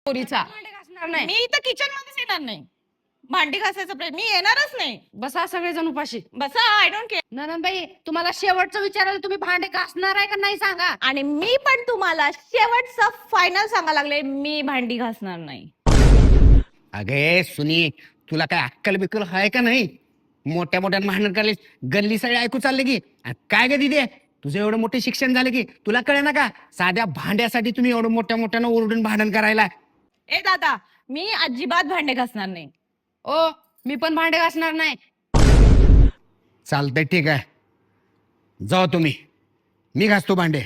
पोरीचा भांडे घासणार नाही. मी तर किचन मध्येच येणार नाही. भांडी घासायचा प्रयत्न मी येणारच नाही. बसा सगळेजण उपाशी. बसा, आय डोंट केअर. नंदनबाई तुम्हाला शेवटचं विचारायला, तुम्ही भांडे घासणार आहे का नाही सांगा. आणि मी पण तुम्हाला शेवटचं फायनल सांगा लागले, मी भांडी घासणार नाही. अगे सुनी, तुला काय अक्कल बिक्कल आहे का नाही? मोठ्या मोठ्या भांडण करले, गल्ली सगळे ऐकू चालले की. काय ग दिदे, तुझं एवढं मोठे शिक्षण झालं की तुला कळे ना का साध्या भांड्यासाठी तुम्ही एवढं मोठ्या मोठ्यानं ओरडून भांडण करायला? ए दादा, मी अजिबात भांडे घासणार नाही. ओ मी पण भांडे घासणार नाही. चालतंय, ठीक आहे, जाऊ तुम्ही, मी घासतो भांडे.